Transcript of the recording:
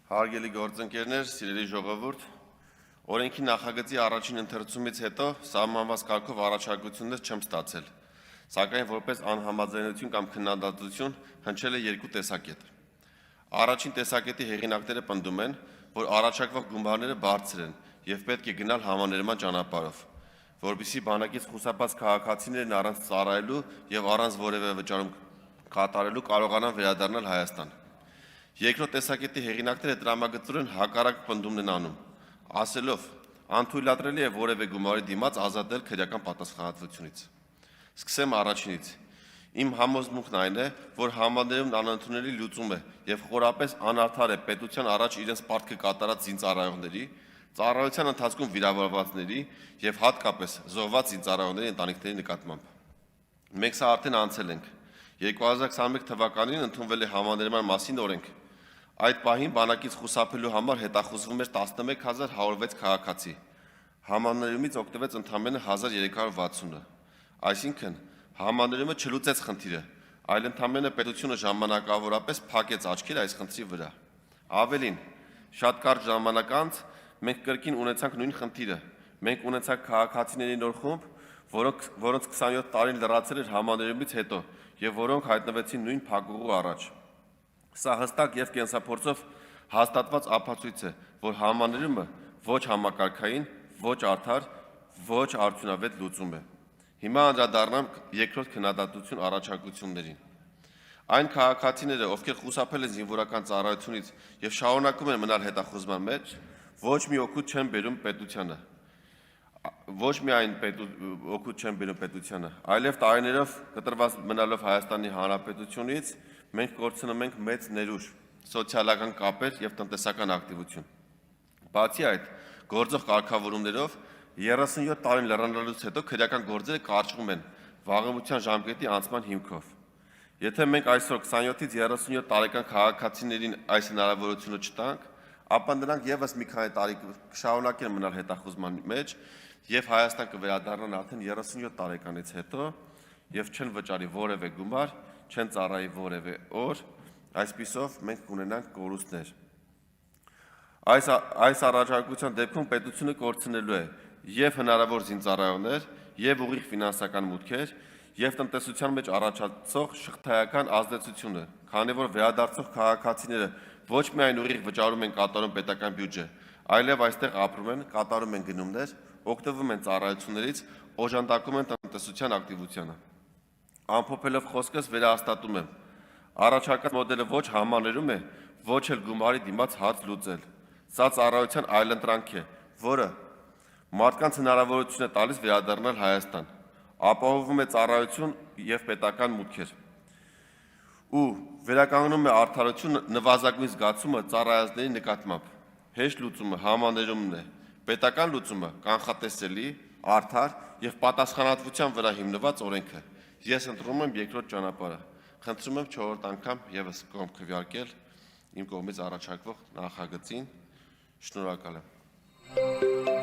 Հարգելի գործընկերներ, սիրելի ժողովուրդ, օրենքի նախագծի առաջին ընթերցումից հետո սահմանված կարգով առաջարկություններ չեմ ստացել, սակայն որպես անհամաձայնություն կամ քննադատություն հնչել է երկու տեսակետ։ Առաջին տեսակետի հեղինակները պնդում են, որ առաջարկվող գումարները բարձր են եւ պետք է գնալ համաներման ճանապարհով, որպեսզի բանակից խուսափած քաղաքացիներն առանց ծառայելու եւ առանց որևէ վճարում կատարելու կարողանան վերադառնալ Հայաստան։ Երկրորդ տեսակետի հեղինակները տրամագծորեն հակառակ պնդումն են անում, ասելով, անթույլատրելի է որևէ գումարի դիմաց ազատել քրեական պատասխանատվությունից։ Սկսեմ առաջինից։ Իմ համոզմունքն այն է, որ համաներումն անընդունելի լուծում է եւ խորապես անարդար է պետության առաջ իրենց պարտքը կատարած զինծառայողների, ծառայության ընթացքում վիրավորվածների եւ հատկապես զոհված զինծառայողների ընտանիքների նկատմամբ։ Մենք սա արդեն անցել ենք։ 2021 թվականին ընդունվել է համաներման մասին օրենք։ Այդ պահին բանակից խուսափելու համար հետախուզվում էր 11106 քաղաքացի, համաներումից օգտվեց ընդամենը 1360-ը, այսինքն համաներումը չլուծեց խնդիրը, այլ ընդամենը պետությունը ժամանակավորապես փակեց աչքերը այս խնդրի վրա։ Ավելին, շատ կարճ ժամանակ անց մենք կրկին ունեցանք նույն խնդիրը, մենք ունեցանք քաղաքացիների նոր խումբ, որոնց 27 տարին լրացել էր համաներումից հետո եւ որոնք հայտնվեցին նույն փակուղու առաջ։ Սա հստակ եւ կենսափորձով հաստատված ապացույց է, որ համաներումը ոչ համակարգային, ոչ արդար, ոչ արդյունավետ լուծում է։ Հիմա անդրադառնամ երկրորդ քննադատություն առաջարկություններին։ Այն քաղաքացիները, ովքեր խուսափել են զինվորական ծառայությունից եւ շարունակում են մնալ հետախուզման մեջ, ոչ մի օգուտ չեն բերում պետությանը։ Ոչ միայն օգուտ չեն բերում պետությանը, այլև տարիներով կտրված մնալով Հայաստանի Հանրապետությունից մենք կորցնում ենք մեծ ներուժ, սոցիալական կապեր եւ տնտեսական ակտիվություն։ Բացի այդ, գործող կարգավորումներով 37 տարին լրանալուց հետո քրեական գործերը կարճվում են վաղեմության ժամկետի անցման հիմքով։ Եթե մենք այսօր 27-ից 37 տարեկան քաղաքացիներին այս հնարավորությունը չտանք, ապա նրանք եւս մի քանի տարի կշարունակեն մնալ հետախուզման մեջ եւ Հայաստան կվերադառնան արդեն 37 տարեկանից հետո եւ չեն վճարի որևէ գումար, չեն ծառայի որևէ օր, այսպիսով մենք կունենանք կորուստներ։ Այս առաջարկության դեպքում պետությունը կորցնելու է եւ հնարավոր զինծառայողներ, եւ ուղիղ ֆինանսական մուտքեր, եւ տնտեսության մեջ առաջացող շղթայական ազդեցությունը, քանի որ վերադարձող քաղաքացիները ոչ միայն ուղիղ վճարում են կատարում պետական բյուջե, այլև այստեղ ապրում են, կատարում են գնումներ, օգտվում են ծառայություններից, օժանդակում են տնտեսության ակտիվությանը։ Ամփոփելով խոսքս վերահաստատում եմ, առաջարկած մոդելը ոչ համաներում է, ոչ էլ գումարի դիմաց հաց լուծել։ Սա ծառայության այլընտրանք է, որը մարդկանց հնարավորություն է տալիս վերադառնալ Հայաստան, ապահովում է ծառայություն եւ պետական մուտքեր։ Ու վերականգնում է արդարություն նվազագույն զգացումը ծառայածների նկատմամբ։ Հեշտ լուծումը համաներումն է, պետական լուծումը կանխատեսելի, արդար եւ պատասխանատվության վրա հիմնված օրենք է։ Ես ընտրում եմ երկրորդ ճանապարհը։ Խնդրում եմ 4-րդ անգամ եւս կողմ քվեարկել իմ կողմից առաջարկվող նախագծին։ Շնորհակալ եմ։